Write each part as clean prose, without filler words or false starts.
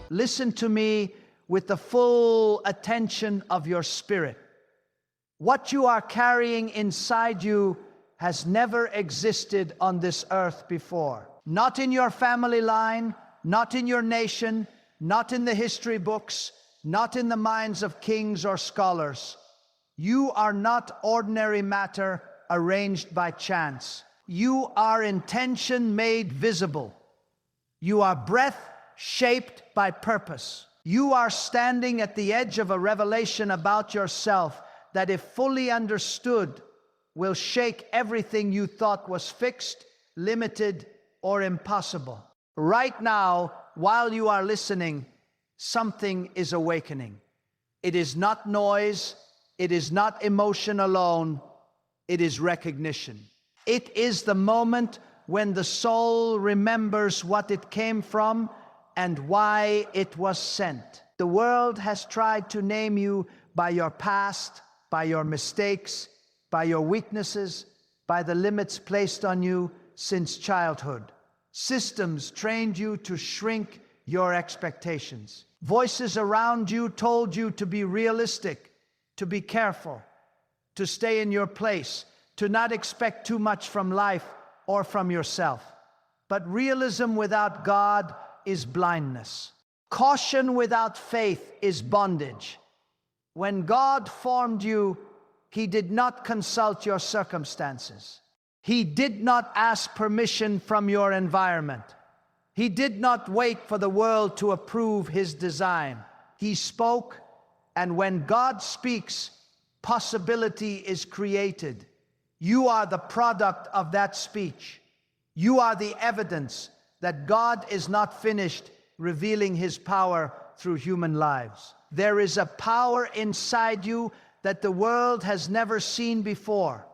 Listen to me with the full attention of your spirit. What you are carrying inside you has never existed on this earth before. Not in your family line, not in your nation, not in the history books, not in the minds of kings or scholars. You are not ordinary matter arranged by chance. You are intention made visible. You are breath shaped by purpose. You are standing at the edge of a revelation about yourself that, if fully understood, will shake everything you thought was fixed, limited, or impossible. Right now, while you are listening, something is awakening. It is not noise, it is not emotion alone, it is recognition. It is the moment when the soul remembers what it came from and why it was sent. The world has tried to name you by your past, by your mistakes, by your weaknesses, by the limits placed on you since childhood. Systems trained you to shrink your expectations. Voices around you told you to be realistic, to be careful, to stay in your place, to not expect too much from life or from yourself. But realism without God is blindness. Caution without faith is bondage. When God formed you, He did not consult your circumstances. He did not ask permission from your environment. He did not wait for the world to approve His design. He spoke, and when God speaks, possibility is created. You are the product of that speech. You are the evidence that God is not finished revealing His power through human lives. There is a power inside you that the world has never seen before,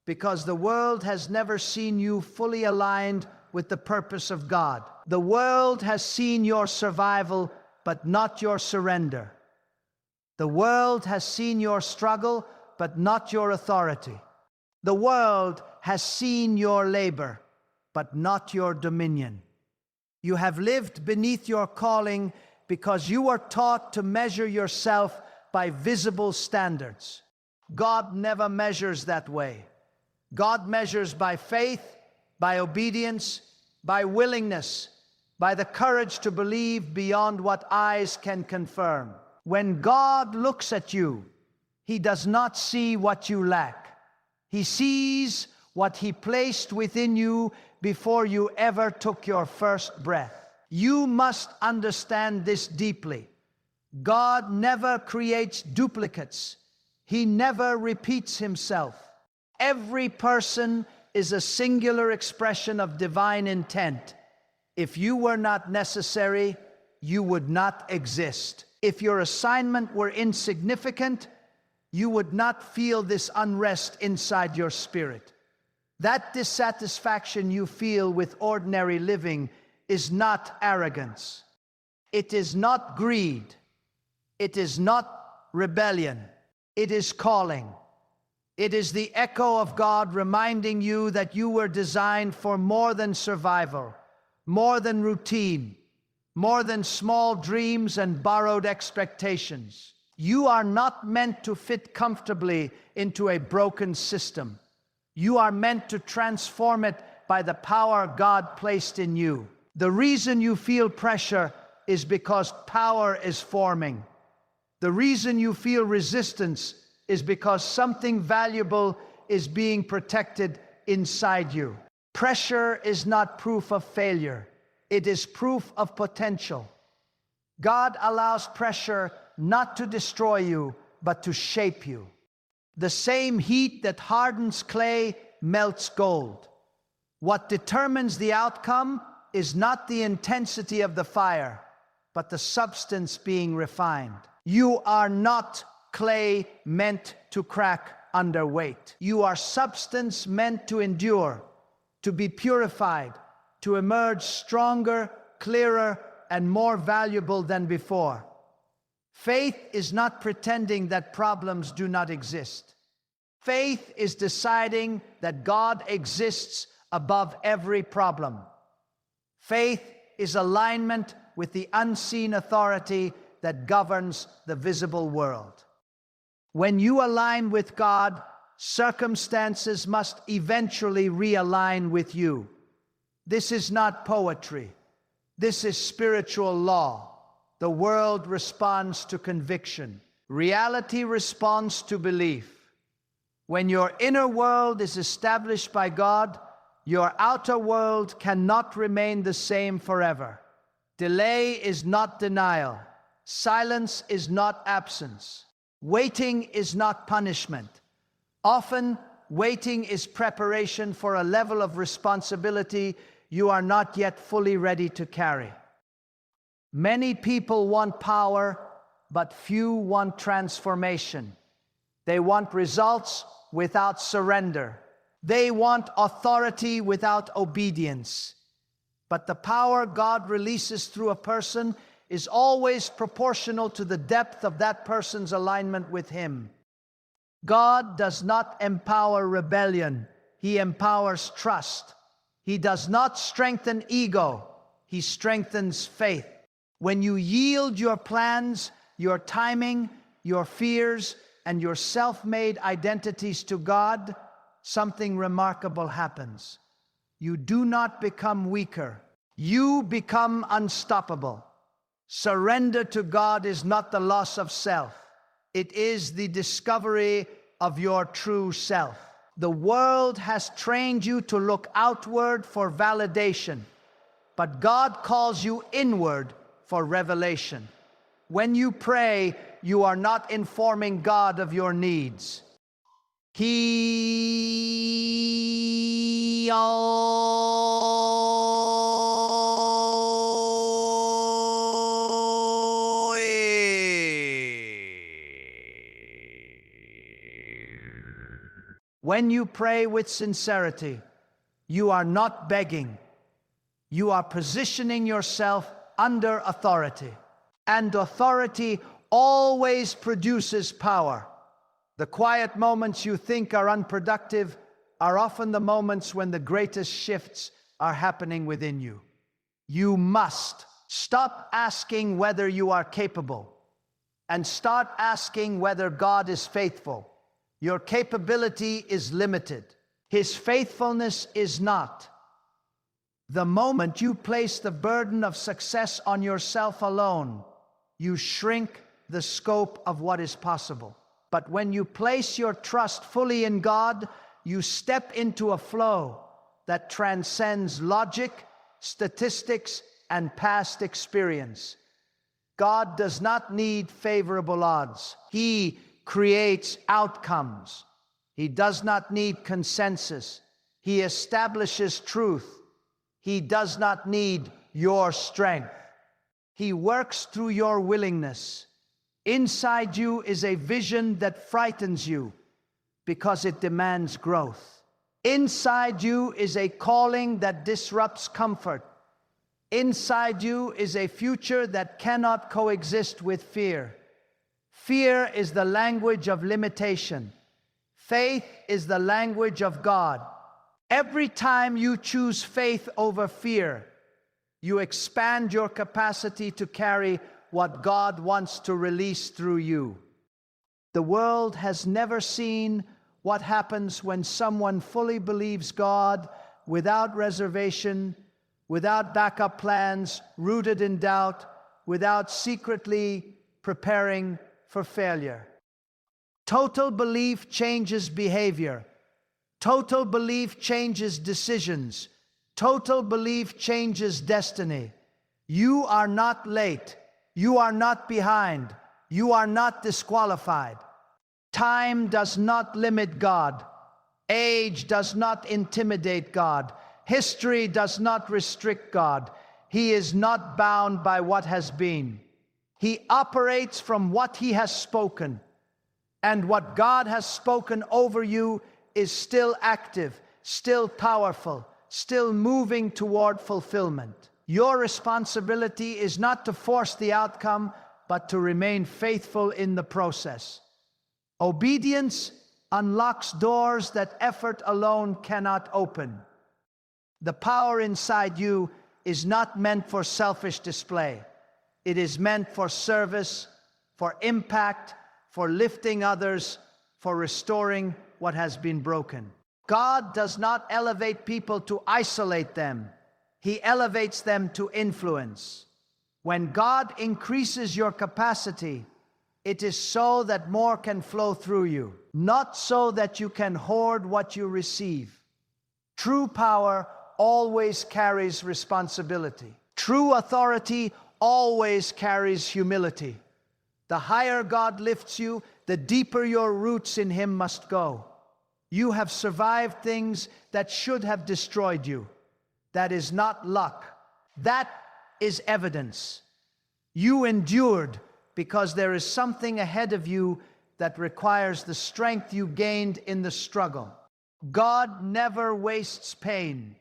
because the world has never seen you fully aligned with the purpose of God. The world has seen your survival, but not your surrender. The world has seen your struggle, but not your authority. The world has seen your labor, but not your dominion. You have lived beneath your calling because you were taught to measure yourself by visible standards. God never measures that way. God measures by faith, by obedience, by willingness, by the courage to believe beyond what eyes can confirm. When God looks at you, He does not see what you lack. He sees what He placed within you before you ever took your first breath. You must understand this deeply. God never creates duplicates. He never repeats Himself. Every person is a singular expression of divine intent. If you were not necessary, you would not exist. If your assignment were insignificant, you would not feel this unrest inside your spirit. That dissatisfaction you feel with ordinary living is not arrogance. It is not greed. It is not rebellion. It is calling. It is the echo of God reminding you that you were designed for more than survival, more than routine, more than small dreams and borrowed expectations. You are not meant to fit comfortably into a broken system. You are meant to transform it by the power God placed in you. The reason you feel pressure is because power is forming. The reason you feel resistance is because something valuable is being protected inside you. Pressure is not proof of failure. It is proof of potential. God allows pressure not to destroy you, but to shape you. The same heat that hardens clay melts gold. What determines the outcome is not the intensity of the fire, but the substance being refined. You are not clay meant to crack under weight. You are substance meant to endure, to be purified, to emerge stronger, clearer, and more valuable than before. Faith is not pretending that problems do not exist. Faith is deciding that God exists above every problem. Faith is alignment with the unseen authority that governs the visible world. When you align with God, circumstances must eventually realign with you. This is not poetry. This is spiritual law. The world responds to conviction. Reality responds to belief. When your inner world is established by God, your outer world cannot remain the same forever. Delay is not denial. Silence is not absence. Waiting is not punishment. Often, waiting is preparation for a level of responsibility you are not yet fully ready to carry. Many people want power, but few want transformation. They want results without surrender. They want authority without obedience. But the power God releases through a person is always proportional to the depth of that person's alignment with Him. God does not empower rebellion. He empowers trust. He does not strengthen ego. He strengthens faith. When you yield your plans, your timing, your fears, and your self-made identities to God, something remarkable happens. You do not become weaker. You become unstoppable. Surrender to God is not the loss of self. It is the discovery of your true self. The world has trained you to look outward for validation, but God calls you inward for revelation. When you pray, you are not informing God of your needs. When you pray with sincerity, you are not begging. You are positioning yourself under authority. And authority always produces power. The quiet moments you think are unproductive are often the moments when the greatest shifts are happening within you. You must stop asking whether you are capable and start asking whether God is faithful. Your capability is limited. His faithfulness is not. The moment you place the burden of success on yourself alone, you shrink the scope of what is possible. But when you place your trust fully in God, you step into a flow that transcends logic, statistics, and past experience. God does not need favorable odds. He creates outcomes. He does not need consensus. He establishes truth. He does not need your strength. He works through your willingness. Inside you is a vision that frightens you because it demands growth. Inside you is a calling that disrupts comfort. Inside you is a future that cannot coexist with fear. Fear is the language of limitation. Faith is the language of God. Every time you choose faith over fear, you expand your capacity to carry what God wants to release through you. The world has never seen what happens when someone fully believes God without reservation, without backup plans, rooted in doubt, without secretly preparing for failure. Total belief changes behavior. Total belief changes decisions. Total belief changes destiny. You are not late. You are not behind. You are not disqualified. Time does not limit God. Age does not intimidate God. History does not restrict God. He is not bound by what has been. He operates from what He has spoken. And what God has spoken over you is still active, still powerful, still moving toward fulfillment. Your responsibility is not to force the outcome, but to remain faithful in the process. Obedience unlocks doors that effort alone cannot open. The power inside you is not meant for selfish display. It is meant for service, for impact, for lifting others, for restoring what has been broken. God does not elevate people to isolate them. He elevates them to influence. When God increases your capacity, it is so that more can flow through you, not so that you can hoard what you receive. True power always carries responsibility. True authority always carries humility. The higher God lifts you, the deeper your roots in Him must go. You have survived things that should have destroyed you. That is not luck. That is evidence. You endured because there is something ahead of you that requires the strength you gained in the struggle. God never wastes pain.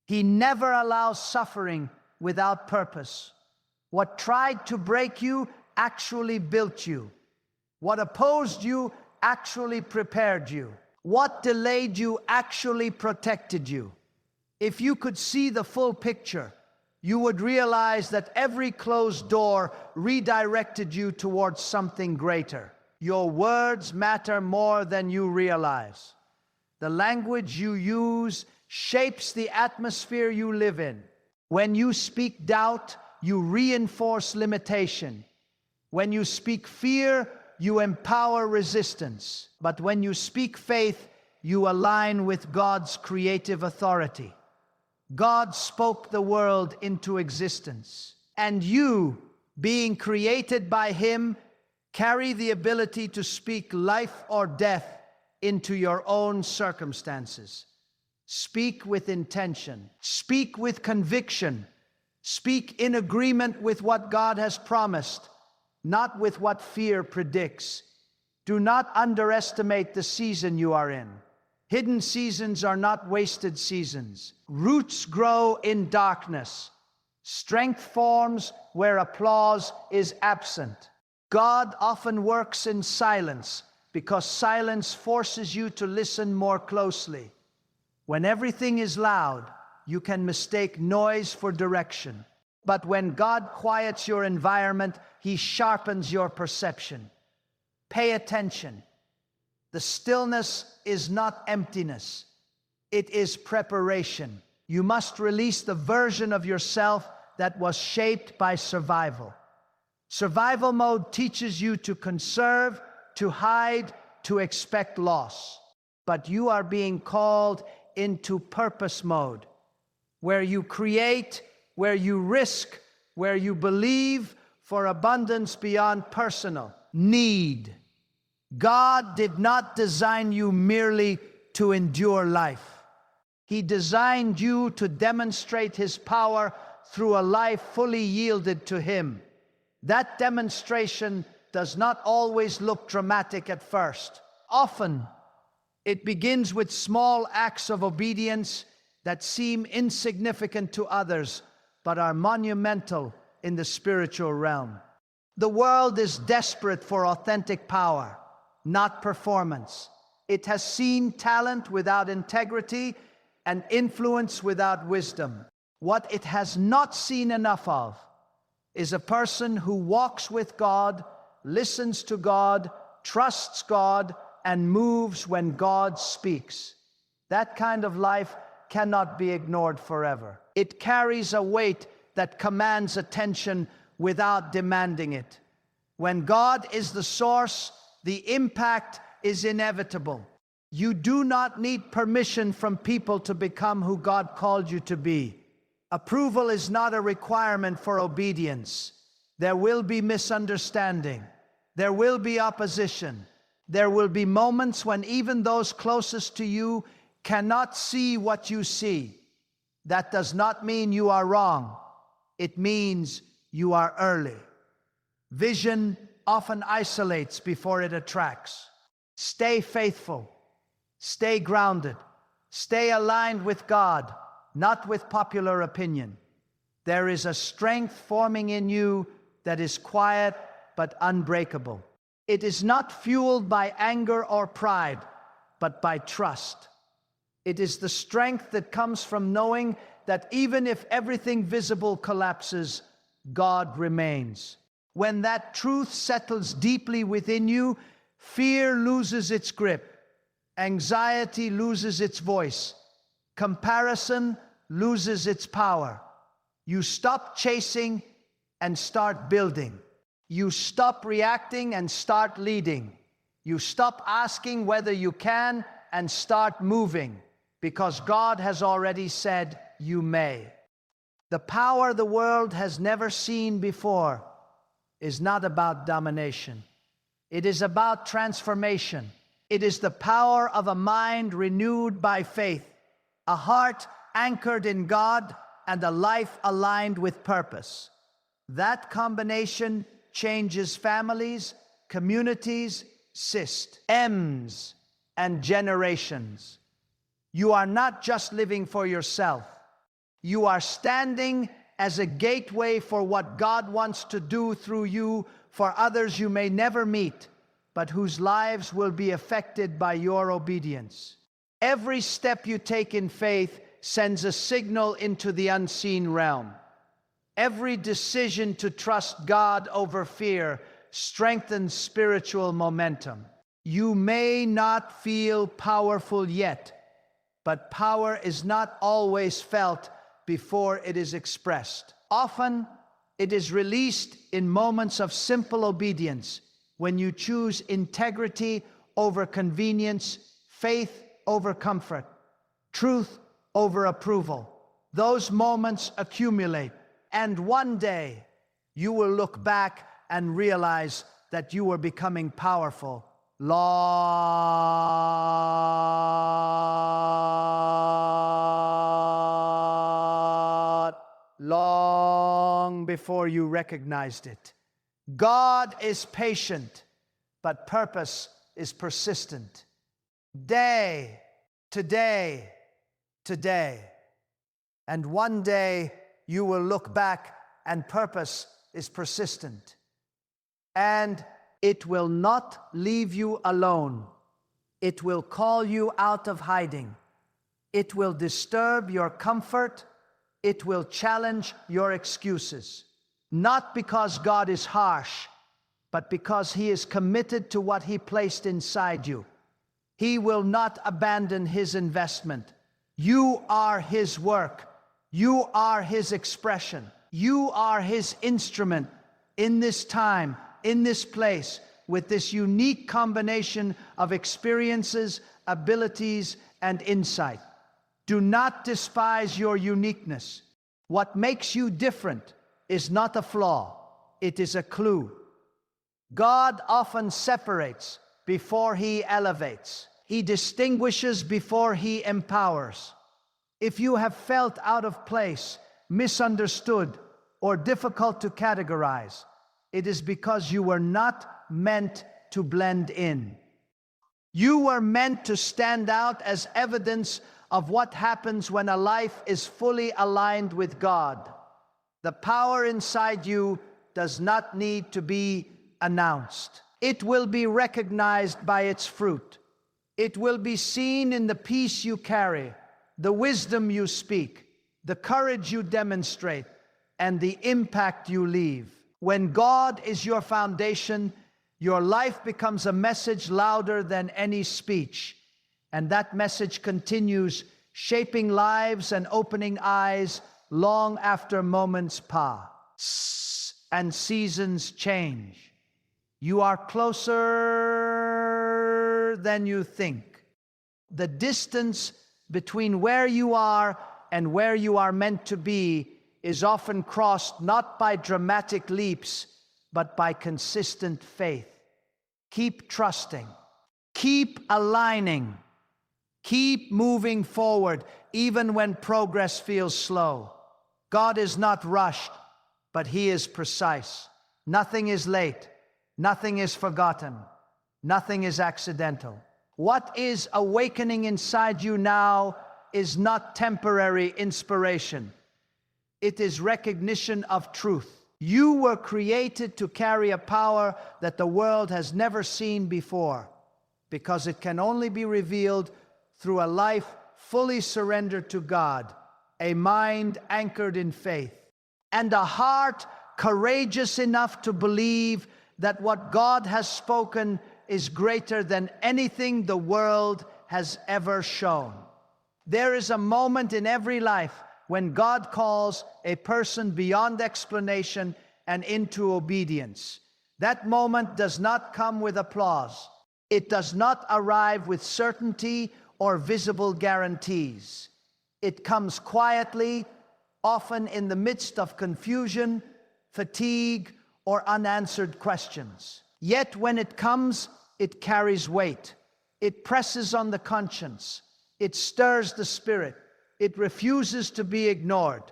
He never allows suffering without purpose. What tried to break you actually built you. What opposed you actually prepared you. What delayed you actually protected you. If you could see the full picture, you would realize that every closed door redirected you towards something greater. Your words matter more than you realize. The language you use shapes the atmosphere you live in. When you speak doubt, you reinforce limitation. When you speak fear, you empower resistance. But when you speak faith, you align with God's creative authority. God spoke the world into existence, and you, being created by Him, carry the ability to speak life or death into your own circumstances. Speak with intention. Speak with conviction. Speak in agreement with what God has promised, not with what fear predicts. Do not underestimate the season you are in. Hidden seasons are not wasted seasons. Roots grow in darkness. Strength forms where applause is absent. God often works in silence because silence forces you to listen more closely. When everything is loud, you can mistake noise for direction. But when God quiets your environment, He sharpens your perception. Pay attention. The stillness is not emptiness. It is preparation. You must release the version of yourself that was shaped by survival. Survival mode teaches you to conserve, to hide, to expect loss. But you are being called into purpose mode, where you create, where you risk, where you believe for abundance beyond personal need. God did not design you merely to endure life. He designed you to demonstrate His power through a life fully yielded to Him. That demonstration does not always look dramatic at first. Often, it begins with small acts of obedience that seem insignificant to others, but are monumental in the spiritual realm. The world is desperate for authentic power, not performance. It has seen talent without integrity and influence without wisdom. What it has not seen enough of is a person who walks with God, listens to God, trusts God, and moves when God speaks. That kind of life cannot be ignored forever. It carries a weight that commands attention without demanding it. When God is the source, the impact is inevitable. You do not need permission from people to become who God called you to be. Approval is not a requirement for obedience. There will be misunderstanding. There will be opposition. There will be moments when even those closest to you cannot see what you see. That does not mean you are wrong. It means you are early. Vision often isolates before it attracts. Stay faithful. Stay grounded. Stay aligned with God, not with popular opinion. There is a strength forming in you that is quiet but unbreakable. It is not fueled by anger or pride, but by trust. It is the strength that comes from knowing that even if everything visible collapses, God remains. When that truth settles deeply within you, fear loses its grip, anxiety loses its voice, comparison loses its power. You stop chasing and start building. You stop reacting and start leading. You stop asking whether you can and start moving, because God has already said you may. The power the world has never seen before is not about domination. It is about transformation. It is the power of a mind renewed by faith, a heart anchored in God, and a life aligned with purpose. That combination changes families, communities, systems, and generations. You are not just living for yourself. You are standing as a gateway for what God wants to do through you for others you may never meet, but whose lives will be affected by your obedience. Every step you take in faith sends a signal into the unseen realm. Every decision to trust God over fear strengthens spiritual momentum. You may not feel powerful yet, but power is not always felt before it is expressed. Often, it is released in moments of simple obedience, when you choose integrity over convenience, faith over comfort, truth over approval. Those moments accumulate, and one day you will look back and realize that you were becoming powerful long before you recognized it. God is patient, but purpose is persistent. Day, today, and one day you will look back and purpose is persistent. And it will not leave you alone. It will call you out of hiding. It will disturb your comfort. It will challenge your excuses. Not because God is harsh, but because He is committed to what He placed inside you. He will not abandon His investment. You are His work. You are His expression. You are His instrument in this time, in this place, with this unique combination of experiences, abilities, and insight. Do not despise your uniqueness. What makes you different is not a flaw, it is a clue. God often separates before He elevates. He distinguishes before He empowers. If you have felt out of place, misunderstood, or difficult to categorize, it is because you were not meant to blend in. You were meant to stand out as evidence of what happens when a life is fully aligned with God. The power inside you does not need to be announced. It will be recognized by its fruit. It will be seen in the peace you carry, the wisdom you speak, the courage you demonstrate, and the impact you leave. When God is your foundation, your life becomes a message louder than any speech, and that message continues, shaping lives and opening eyes long after moments pass and seasons change. You are closer than you think. The distance between where you are and where you are meant to be is often crossed not by dramatic leaps, but by consistent faith. Keep trusting. Keep aligning. Keep moving forward, even when progress feels slow. God is not rushed, but He is precise. Nothing is late. Nothing is forgotten. Nothing is accidental. What is awakening inside you now is not temporary inspiration. It is recognition of truth. You were created to carry a power that the world has never seen before, because it can only be revealed through a life fully surrendered to God, a mind anchored in faith, and a heart courageous enough to believe that what God has spoken is greater than anything the world has ever shown. There is a moment in every life when God calls a person beyond explanation and into obedience. That moment does not come with applause. It does not arrive with certainty or visible guarantees. It comes quietly, often in the midst of confusion, fatigue, or unanswered questions. Yet when it comes, it carries weight. It presses on the conscience. It stirs the spirit. It refuses to be ignored.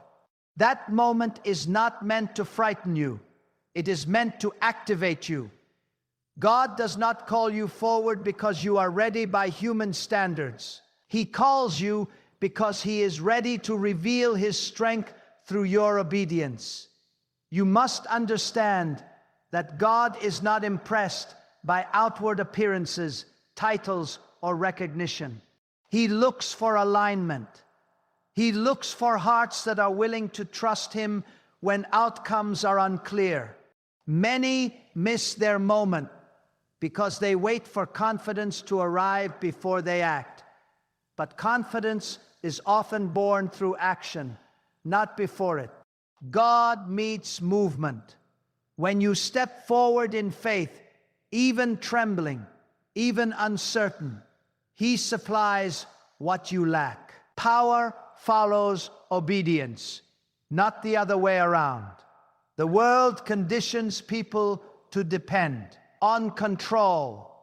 That moment is not meant to frighten you. It is meant to activate you. God does not call you forward because you are ready by human standards. He calls you because He is ready to reveal His strength through your obedience. You must understand that God is not impressed by outward appearances, titles, or recognition. He looks for alignment. He looks for hearts that are willing to trust Him when outcomes are unclear. Many miss their moment because they wait for confidence to arrive before they act. But confidence is often born through action, not before it. God meets movement. When you step forward in faith, even trembling, even uncertain, He supplies what you lack. Power follows obedience, not the other way around. The world conditions people to depend on control.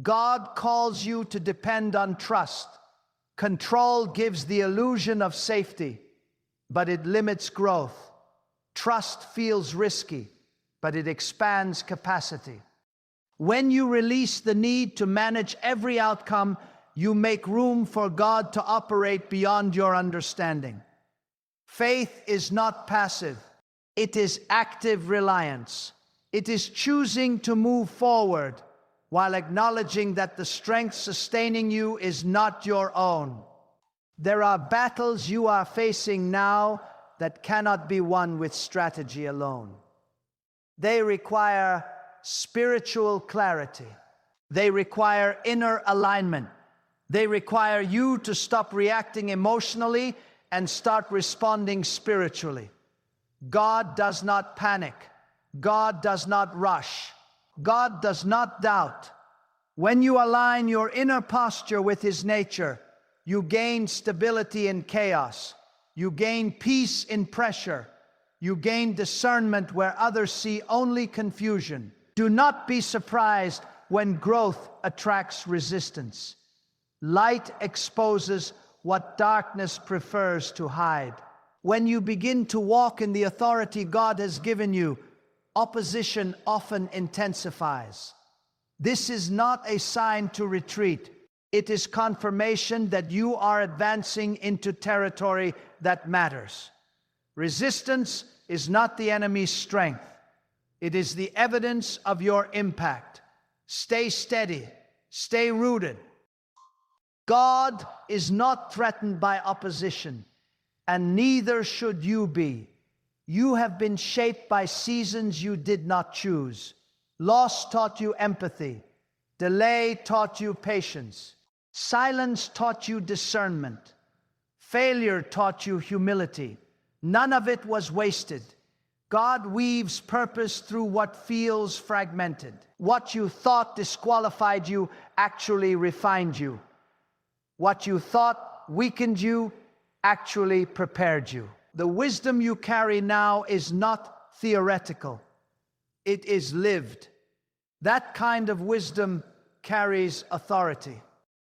God calls you to depend on trust. Control gives the illusion of safety, but it limits growth. Trust feels risky, but it expands capacity. When you release the need to manage every outcome, you make room for God to operate beyond your understanding. Faith is not passive. It is active reliance. It is choosing to move forward while acknowledging that the strength sustaining you is not your own. There are battles you are facing now that cannot be won with strategy alone. They require spiritual clarity. They require inner alignment. They require you to stop reacting emotionally and start responding spiritually. God does not panic. God does not rush. God does not doubt. When you align your inner posture with His nature, you gain stability in chaos. You gain peace in pressure. You gain discernment where others see only confusion. Do not be surprised when growth attracts resistance. Light exposes what darkness prefers to hide. When you begin to walk in the authority God has given you, opposition often intensifies. This is not a sign to retreat. It is confirmation that you are advancing into territory that matters. Resistance is not the enemy's strength. It is the evidence of your impact. Stay steady. Stay rooted. God is not threatened by opposition, and neither should you be. You have been shaped by seasons you did not choose. Loss taught you empathy. Delay taught you patience. Silence taught you discernment. Failure taught you humility. None of it was wasted. God weaves purpose through what feels fragmented. What you thought disqualified you actually refined you. What you thought weakened you actually prepared you. The wisdom you carry now is not theoretical. It is lived. That kind of wisdom carries authority.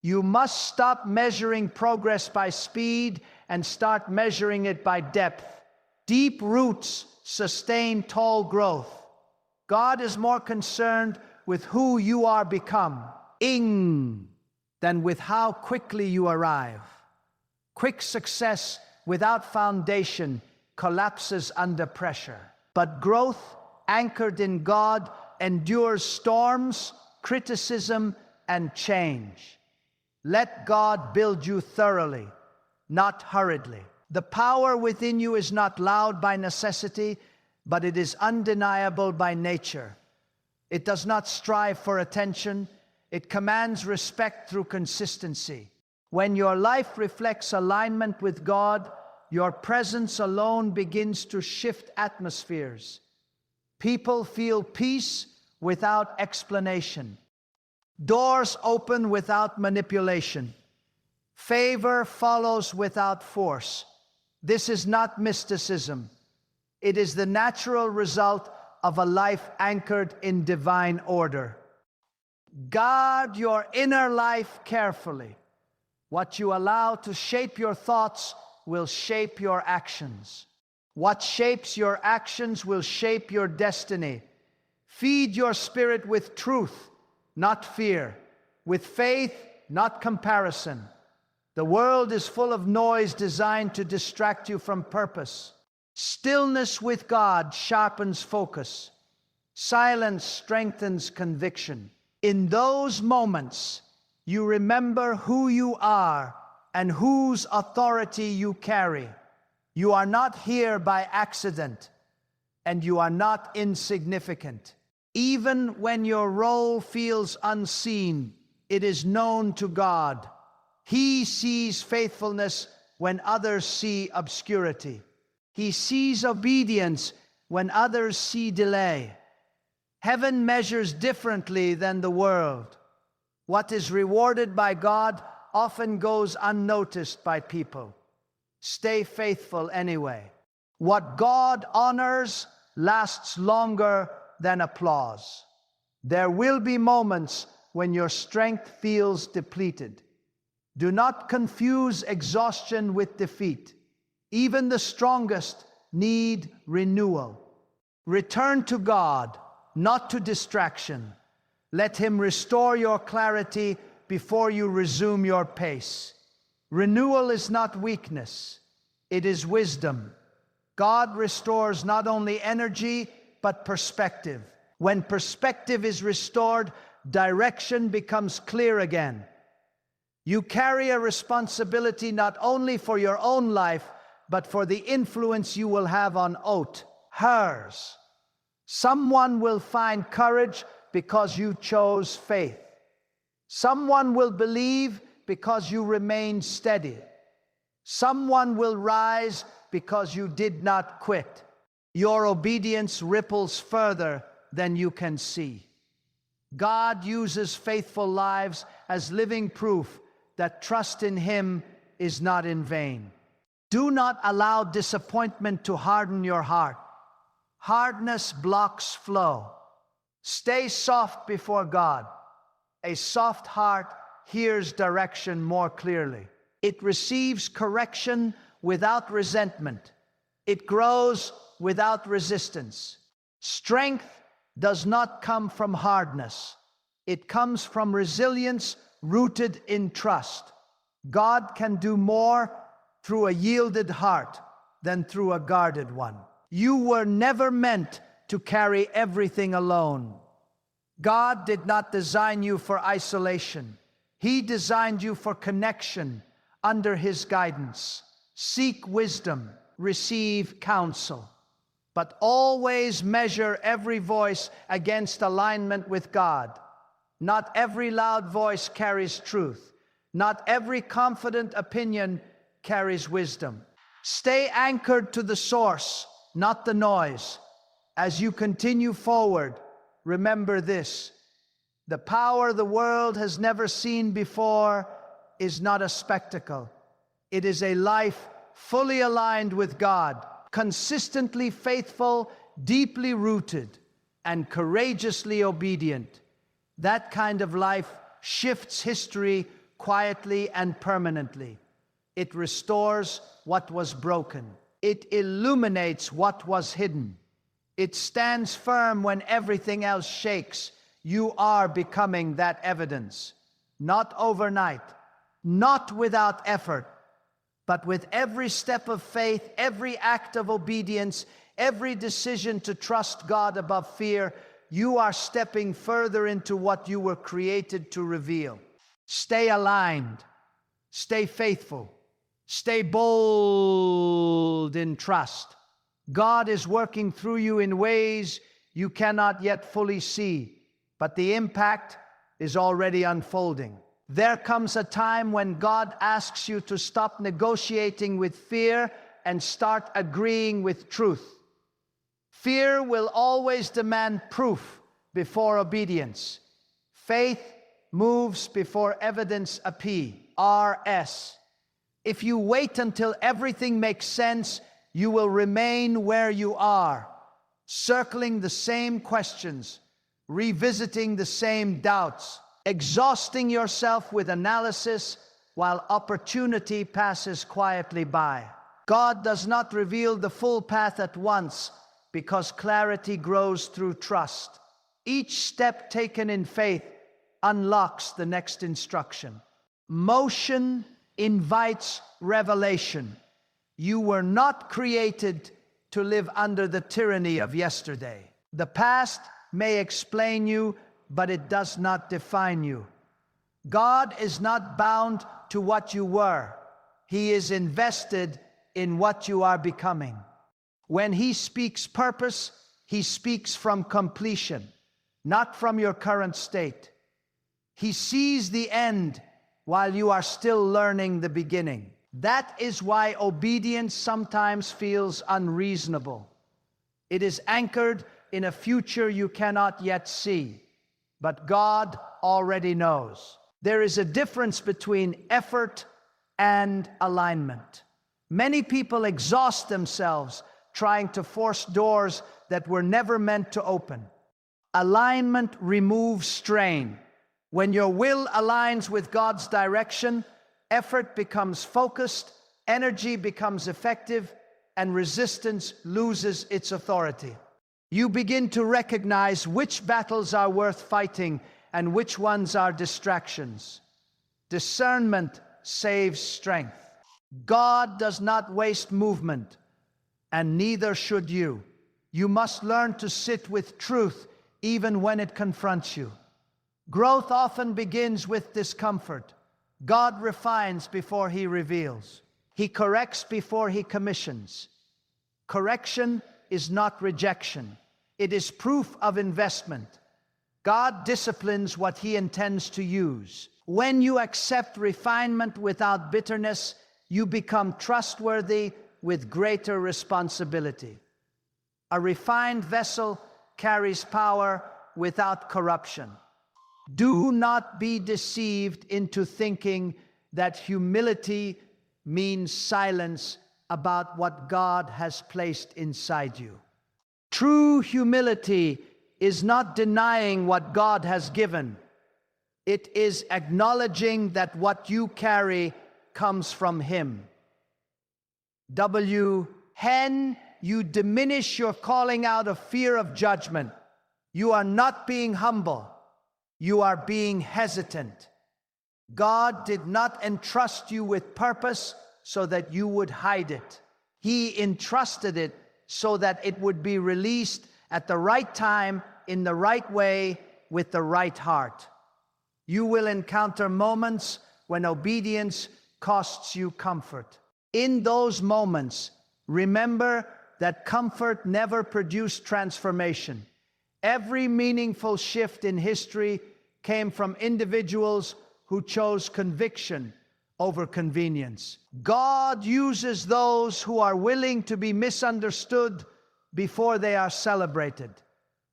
You must stop measuring progress by speed and start measuring it by depth. Deep roots sustain tall growth. God is more concerned with who you are become than with how quickly you arrive. Quick success without foundation collapses under pressure. But growth anchored in God endures storms, criticism, and change. Let God build you thoroughly, not hurriedly. The power within you is not loud by necessity, but it is undeniable by nature. It does not strive for attention. It commands respect through consistency. When your life reflects alignment with God, your presence alone begins to shift atmospheres. People feel peace without explanation. Doors open without manipulation. Favor follows without force. This is not mysticism. It is the natural result of a life anchored in divine order. Guard your inner life carefully. What you allow to shape your thoughts will shape your actions. What shapes your actions will shape your destiny. Feed your spirit with truth, not fear, with faith, not comparison. The world is full of noise designed to distract you from purpose. Stillness with God sharpens focus. Silence strengthens conviction. In those moments, you remember who you are and whose authority you carry. You are not here by accident, and you are not insignificant. Even when your role feels unseen, it is known to God. He sees faithfulness when others see obscurity. He sees obedience when others see delay. Heaven measures differently than the world. What is rewarded by God often goes unnoticed by people. Stay faithful anyway. What God honors lasts longer than applause. There will be moments when your strength feels depleted. Do not confuse exhaustion with defeat. Even the strongest need renewal. Return to God, not to distraction. Let Him restore your clarity before you resume your pace. Renewal is not weakness, it is wisdom. God restores not only energy, but perspective. When perspective is restored, direction becomes clear again. You carry a responsibility not only for your own life, but for the influence you will have on hers. Someone will find courage because you chose faith. Someone will believe because you remained steady. Someone will rise because you did not quit. Your obedience ripples further than you can see. God uses faithful lives as living proof that trust in Him is not in vain. Do not allow disappointment to harden your heart. Hardness blocks flow. Stay soft before God. A soft heart hears direction more clearly. It receives correction without resentment. It grows without resistance. Strength does not come from hardness. It comes from resilience rooted in trust. God can do more through a yielded heart than through a guarded one. You were never meant to carry everything alone. God did not design you for isolation. He designed you for connection under His guidance. Seek wisdom, receive counsel, but always measure every voice against alignment with God. Not every loud voice carries truth. Not every confident opinion carries wisdom. Stay anchored to the source, not the noise. As you continue forward, remember this: the power the world has never seen before is not a spectacle. It is a life fully aligned with God, consistently faithful, deeply rooted, and courageously obedient. That kind of life shifts history quietly and permanently. It restores what was broken. It illuminates what was hidden. It stands firm when everything else shakes. You are becoming that evidence. Not overnight, not without effort, but with every step of faith, every act of obedience, every decision to trust God above fear, you are stepping further into what you were created to reveal. Stay aligned. Stay faithful. Stay bold in trust. God is working through you in ways you cannot yet fully see, but the impact is already unfolding. There comes a time when God asks you to stop negotiating with fear and start agreeing with truth. Fear will always demand proof before obedience. Faith moves before evidence appears. RS. If you wait until everything makes sense, you will remain where you are, circling the same questions, revisiting the same doubts, exhausting yourself with analysis while opportunity passes quietly by. God does not reveal the full path at once because clarity grows through trust. Each step taken in faith unlocks the next instruction. Motion invites revelation. You were not created to live under the tyranny of yesterday. The past may explain you, but it does not define you. God is not bound to what you were. He is invested in what you are becoming. When He speaks purpose, He speaks from completion, not from your current state. He sees the end while you are still learning the beginning. That is why obedience sometimes feels unreasonable. It is anchored in a future you cannot yet see, but God already knows. There is a difference between effort and alignment. Many people exhaust themselves trying to force doors that were never meant to open. Alignment removes strain. When your will aligns with God's direction, effort becomes focused, energy becomes effective, and resistance loses its authority. You begin to recognize which battles are worth fighting and which ones are distractions. Discernment saves strength. God does not waste movement, and neither should you. You must learn to sit with truth even when it confronts you. Growth often begins with discomfort. God refines before He reveals. He corrects before He commissions. Correction is not rejection. It is proof of investment. God disciplines what He intends to use. When you accept refinement without bitterness, you become trustworthy with greater responsibility. A refined vessel carries power without corruption. Do not be deceived into thinking that humility means silence about what God has placed inside you. True humility is not denying what God has given. It is acknowledging that what you carry comes from Him. Hen, you diminish your calling out of fear of judgment. You are not being humble. You are being hesitant. God did not entrust you with purpose so that you would hide it. He entrusted it so that it would be released at the right time, in the right way, with the right heart. You will encounter moments when obedience costs you comfort. In those moments, remember that comfort never produced transformation. Every meaningful shift in history came from individuals who chose conviction over convenience. God uses those who are willing to be misunderstood before they are celebrated.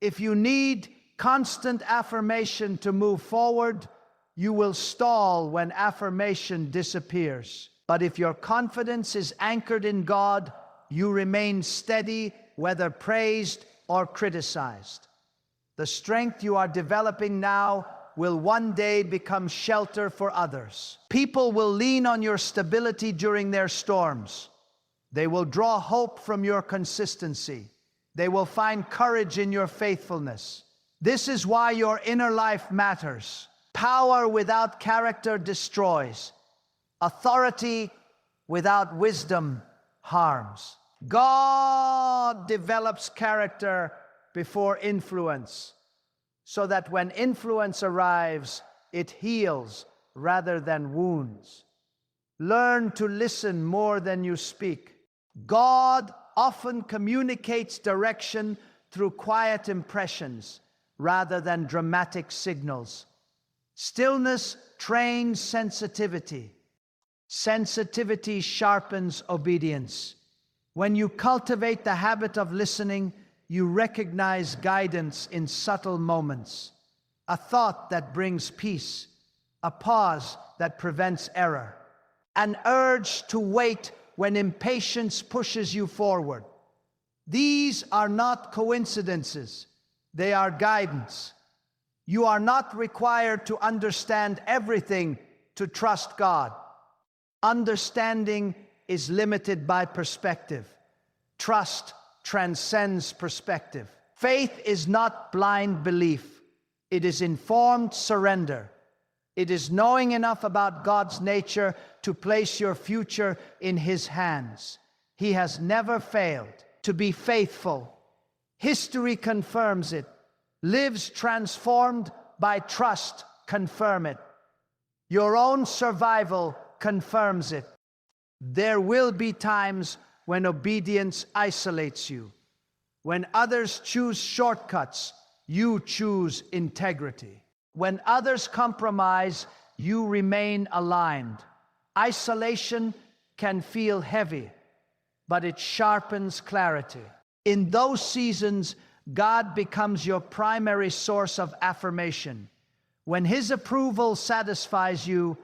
If you need constant affirmation to move forward, you will stall when affirmation disappears. But if your confidence is anchored in God, you remain steady, whether praised or criticized. The strength you are developing now will one day become shelter for others. People will lean on your stability during their storms. They will draw hope from your consistency. They will find courage in your faithfulness. This is why your inner life matters. Power without character destroys. Authority without wisdom harms. God develops character before influence, so that when influence arrives, it heals rather than wounds. Learn to listen more than you speak. God often communicates direction through quiet impressions rather than dramatic signals. Stillness trains sensitivity. Sensitivity sharpens obedience. When you cultivate the habit of listening, you recognize guidance in subtle moments. A thought that brings peace, a pause that prevents error, an urge to wait when impatience pushes you forward. These are not coincidences, they are guidance. You are not required to understand everything to trust God. Understanding is limited by perspective. Trust transcends perspective. Faith is not blind belief. It is informed surrender. It is knowing enough about God's nature to place your future in His hands. He has never failed to be faithful. History confirms it. Lives transformed by trust confirm it. Your own survival confirms it. There will be times when obedience isolates you. When others choose shortcuts, you choose integrity. When others compromise, you remain aligned. Isolation can feel heavy, but it sharpens clarity. In those seasons, God becomes your primary source of affirmation. When His approval satisfies you,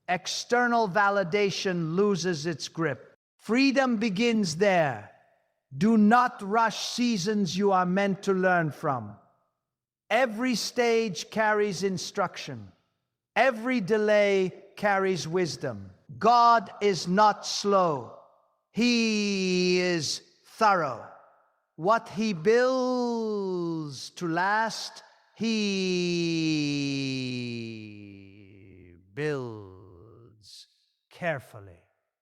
external validation loses its grip. Freedom begins there. Do not rush seasons you are meant to learn from. Every stage carries instruction. Every delay carries wisdom. God is not slow. He is thorough. What He builds to last, He builds carefully.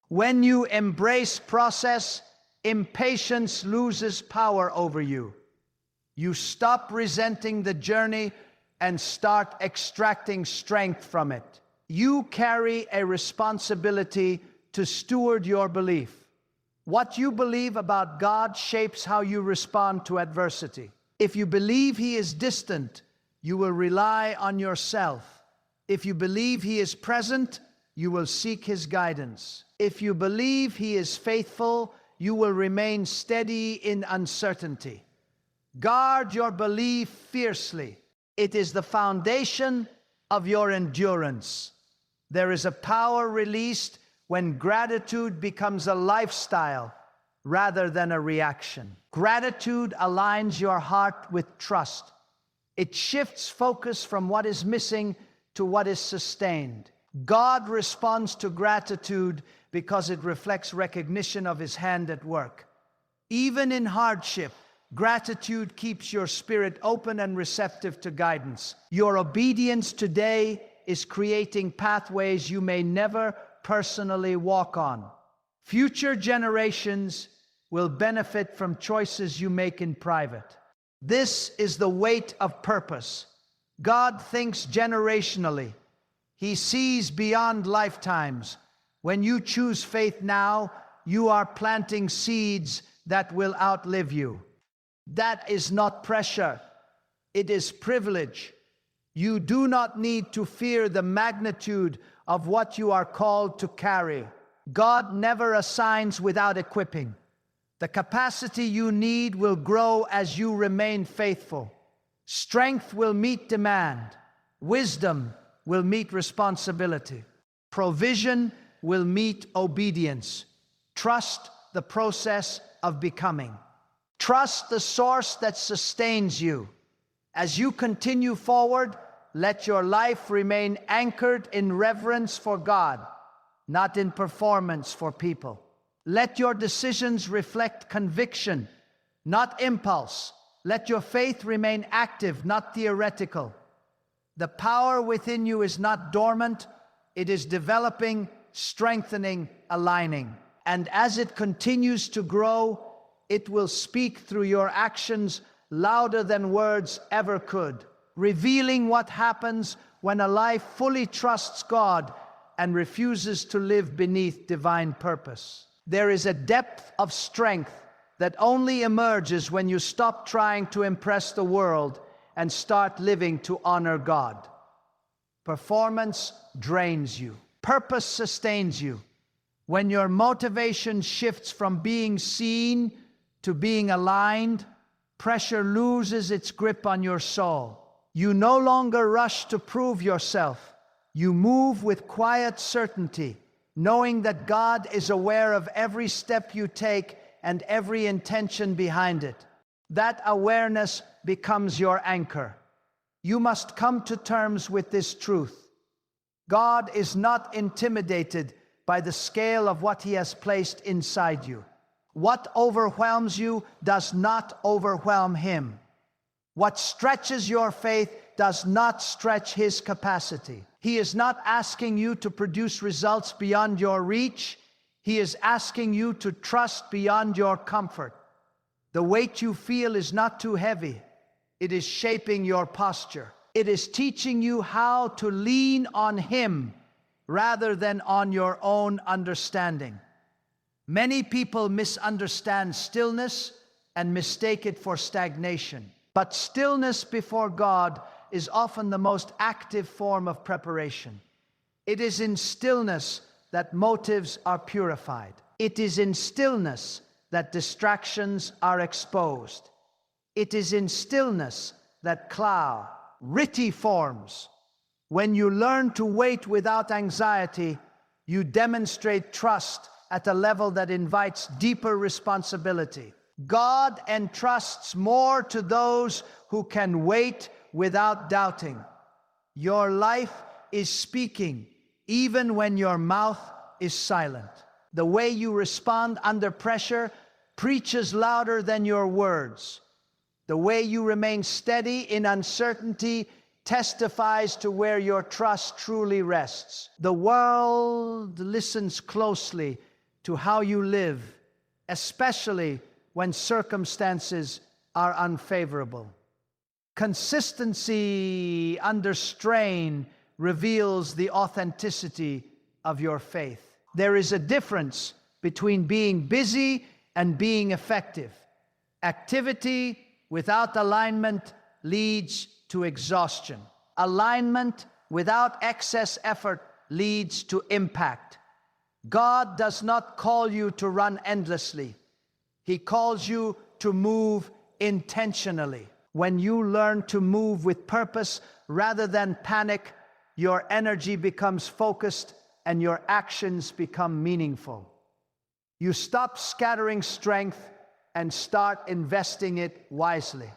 When you embrace process, impatience loses power over you. You stop resenting the journey and start extracting strength from it. You carry a responsibility to steward your belief. What you believe about God shapes how you respond to adversity. If you believe He is distant, you will rely on yourself. If you believe He is present, you will seek His guidance. If you believe He is faithful, you will remain steady in uncertainty. Guard your belief fiercely. It is the foundation of your endurance. There is a power released when gratitude becomes a lifestyle rather than a reaction. Gratitude aligns your heart with trust. It shifts focus from what is missing to what is sustained. God responds to gratitude because it reflects recognition of His hand at work. Even in hardship, gratitude keeps your spirit open and receptive to guidance. Your obedience today is creating pathways you may never personally walk on. Future generations will benefit from choices you make in private. This is the weight of purpose. God thinks generationally. He sees beyond lifetimes. When you choose faith now, you are planting seeds that will outlive you. That is not pressure. It is privilege. You do not need to fear the magnitude of what you are called to carry. God never assigns without equipping. The capacity you need will grow as you remain faithful. Strength will meet demand. Wisdom will meet responsibility. Provision will meet obedience. Trust the process of becoming. Trust the source that sustains you. As you continue forward, let your life remain anchored in reverence for God, not in performance for people. Let your decisions reflect conviction, not impulse. Let your faith remain active, not theoretical. The power within you is not dormant. It is developing, strengthening, aligning. And as it continues to grow, it will speak through your actions louder than words ever could, revealing what happens when a life fully trusts God and refuses to live beneath divine purpose. There is a depth of strength that only emerges when you stop trying to impress the world and start living to honor God. Performance drains you. Purpose sustains you. When your motivation shifts from being seen to being aligned, pressure loses its grip on your soul. You no longer rush to prove yourself. You move with quiet certainty, knowing that God is aware of every step you take and every intention behind it. That awareness becomes your anchor. You must come to terms with this truth. God is not intimidated by the scale of what He has placed inside you. What overwhelms you does not overwhelm Him. What stretches your faith does not stretch His capacity. He is not asking you to produce results beyond your reach. He is asking you to trust beyond your comfort. The weight you feel is not too heavy. It is shaping your posture. It is teaching you how to lean on Him rather than on your own understanding. Many people misunderstand stillness and mistake it for stagnation. But stillness before God is often the most active form of preparation. It is in stillness that motives are purified. It is in stillness that distractions are exposed. It is in stillness that clarity forms. When you learn to wait without anxiety, you demonstrate trust at a level that invites deeper responsibility. God entrusts more to those who can wait without doubting. Your life is speaking even when your mouth is silent. The way you respond under pressure preaches louder than your words. The way you remain steady in uncertainty testifies to where your trust truly rests. The world listens closely to how you live, especially when circumstances are unfavorable. Consistency under strain reveals the authenticity of your faith. There is a difference between being busy and being effective. Activity without alignment leads to exhaustion. Alignment without excess effort leads to impact. God does not call you to run endlessly. He calls you to move intentionally. When you learn to move with purpose rather than panic, your energy becomes focused and your actions become meaningful. You stop scattering strength and start investing it wisely.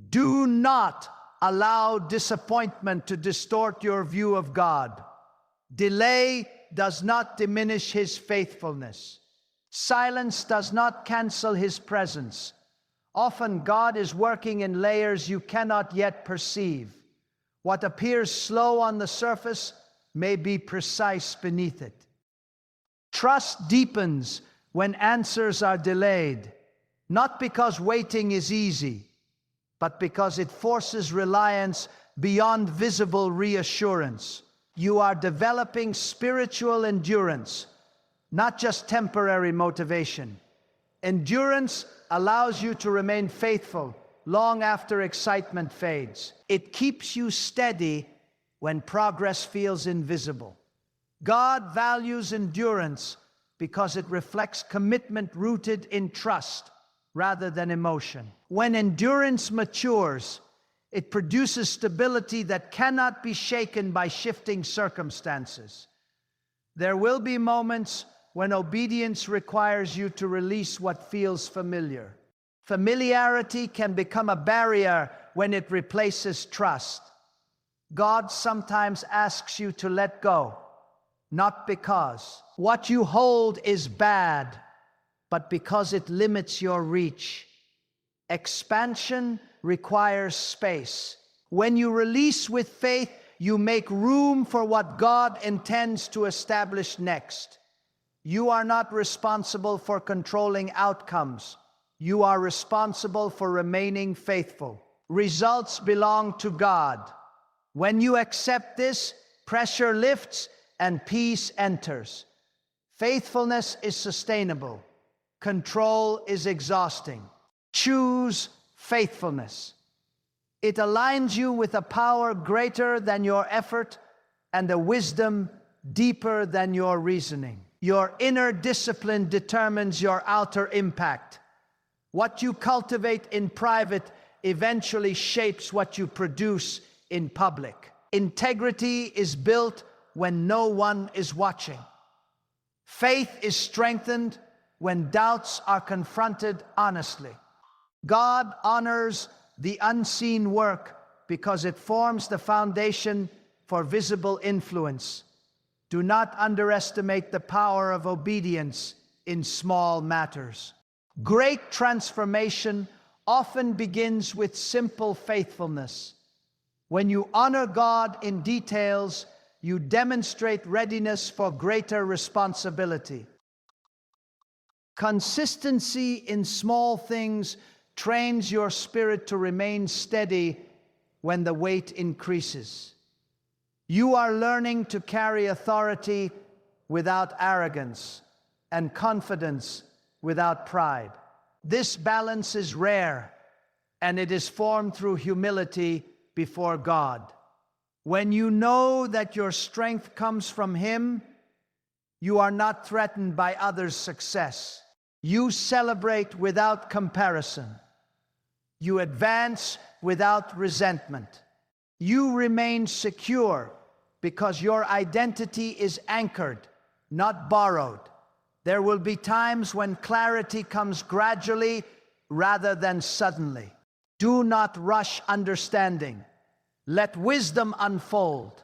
Do not allow disappointment to distort your view of God. Delay does not diminish His faithfulness. Silence does not cancel His presence. Often God is working in layers you cannot yet perceive. What appears slow on the surface may be precise beneath it. Trust deepens when answers are delayed, not because waiting is easy, but because it forces reliance beyond visible reassurance. You are developing spiritual endurance, not just temporary motivation. Endurance allows you to remain faithful long after excitement fades. It keeps you steady when progress feels invisible. God values endurance because it reflects commitment rooted in trust rather than emotion. When endurance matures, it produces stability that cannot be shaken by shifting circumstances. There will be moments when obedience requires you to release what feels familiar. Familiarity can become a barrier when it replaces trust. God sometimes asks you to let go, not because what you hold is bad, but because it limits your reach. Expansion requires space. When you release with faith, you make room for what God intends to establish next. You are not responsible for controlling outcomes. You are responsible for remaining faithful. Results belong to God. When you accept this, pressure lifts and peace enters. Faithfulness is sustainable. Control is exhausting. Choose faithfulness. It aligns you with a power greater than your effort and a wisdom deeper than your reasoning. Your inner discipline determines your outer impact. What you cultivate in private eventually shapes what you produce in public. Integrity is built when no one is watching. Faith is strengthened when doubts are confronted honestly. God honors the unseen work because it forms the foundation for visible influence. Do not underestimate the power of obedience in small matters. Great transformation often begins with simple faithfulness. When you honor God in details, you demonstrate readiness for greater responsibility. Consistency in small things trains your spirit to remain steady when the weight increases. You are learning to carry authority without arrogance and confidence without pride. This balance is rare, and it is formed through humility before God. When you know that your strength comes from Him, you are not threatened by others' success. You celebrate without comparison. You advance without resentment. You remain secure because your identity is anchored, not borrowed. There will be times when clarity comes gradually rather than suddenly. Do not rush understanding. Let wisdom unfold.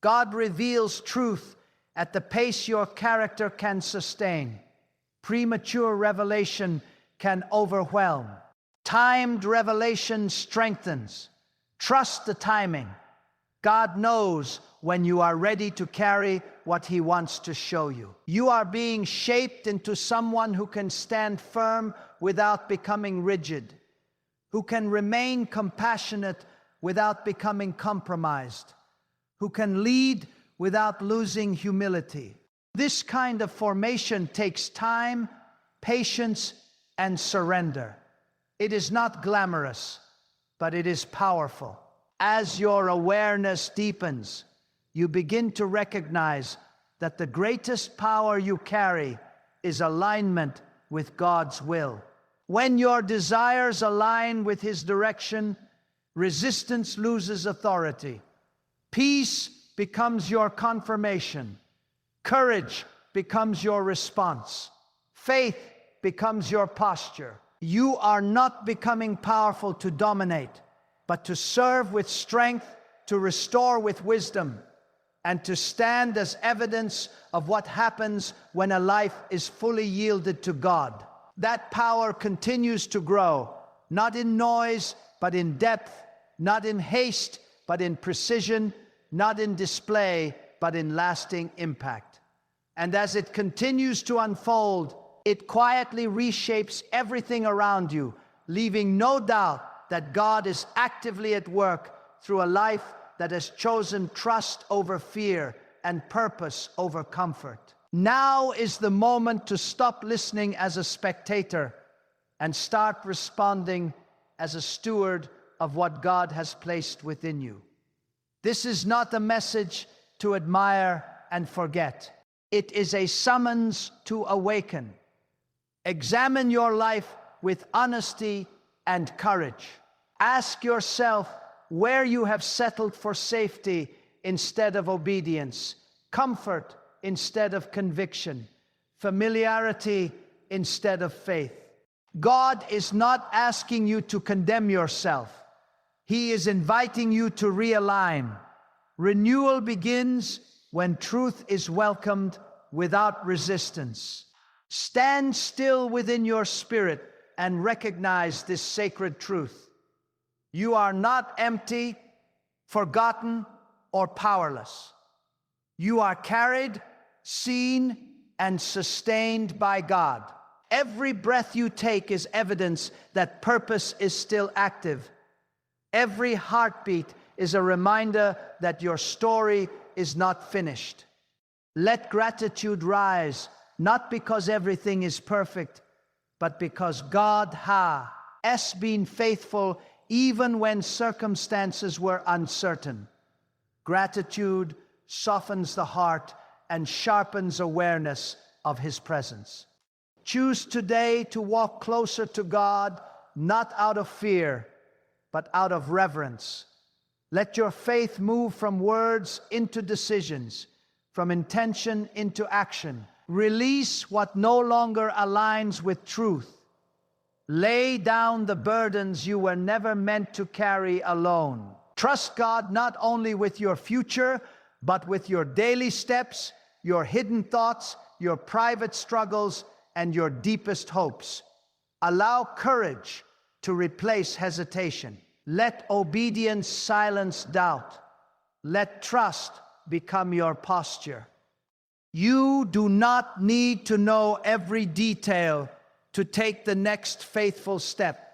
God reveals truth at the pace your character can sustain. Premature revelation can overwhelm. Timed revelation strengthens. Trust the timing. God knows when you are ready to carry what He wants to show you. You are being shaped into someone who can stand firm without becoming rigid, who can remain compassionate without becoming compromised, who can lead without losing humility. This kind of formation takes time, patience, and surrender. It is not glamorous, but it is powerful. As your awareness deepens, you begin to recognize that the greatest power you carry is alignment with God's will. When your desires align with His direction, resistance loses authority. Peace becomes your confirmation. Courage becomes your response. Faith becomes your posture. You are not becoming powerful to dominate, but to serve with strength, to restore with wisdom, and to stand as evidence of what happens when a life is fully yielded to God. That power continues to grow, not in noise, but in depth, not in haste, but in precision, not in display, but in lasting impact. And as it continues to unfold, it quietly reshapes everything around you, leaving no doubt that God is actively at work through a life that has chosen trust over fear and purpose over comfort. Now is the moment to stop listening as a spectator and start responding as a steward of what God has placed within you. This is not a message to admire and forget. It is a summons to awaken. Examine your life with honesty and courage. Ask yourself where you have settled for safety instead of obedience, comfort instead of conviction, familiarity instead of faith. God is not asking you to condemn yourself. He is inviting you to realign. Renewal begins when truth is welcomed without resistance. Stand still within your spirit and recognize this sacred truth. You are not empty, forgotten, or powerless. You are carried, seen, and sustained by God. Every breath you take is evidence that purpose is still active. Every heartbeat is a reminder that your story is not finished. Let gratitude rise, not because everything is perfect, but because God has been faithful even when circumstances were uncertain. Gratitude softens the heart and sharpens awareness of His presence. Choose today to walk closer to God, not out of fear, but out of reverence. Let your faith move from words into decisions, from intention into action. Release what no longer aligns with truth. Lay down the burdens you were never meant to carry alone. Trust God not only with your future, but with your daily steps, your hidden thoughts, your private struggles, and your deepest hopes. Allow courage to replace hesitation. Let obedience silence doubt. Let trust become your posture. You do not need to know every detail to take the next faithful step.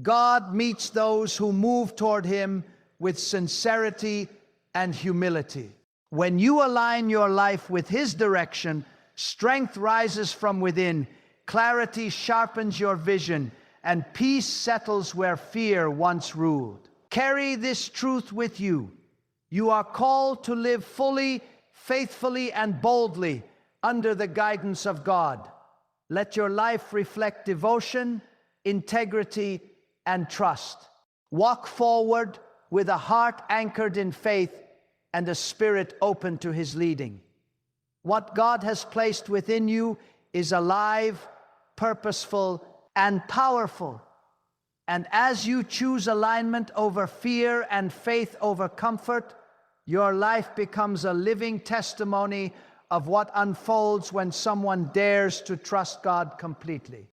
God meets those who move toward Him with sincerity and humility. When you align your life with His direction, strength rises from within, clarity sharpens your vision, and peace settles where fear once ruled. Carry this truth with you. You are called to live fully, faithfully, and boldly under the guidance of God. Let your life reflect devotion, integrity, and trust. Walk forward with a heart anchored in faith and a spirit open to His leading. What God has placed within you is alive, purposeful, and powerful. And as you choose alignment over fear and faith over comfort, your life becomes a living testimony of what unfolds when someone dares to trust God completely.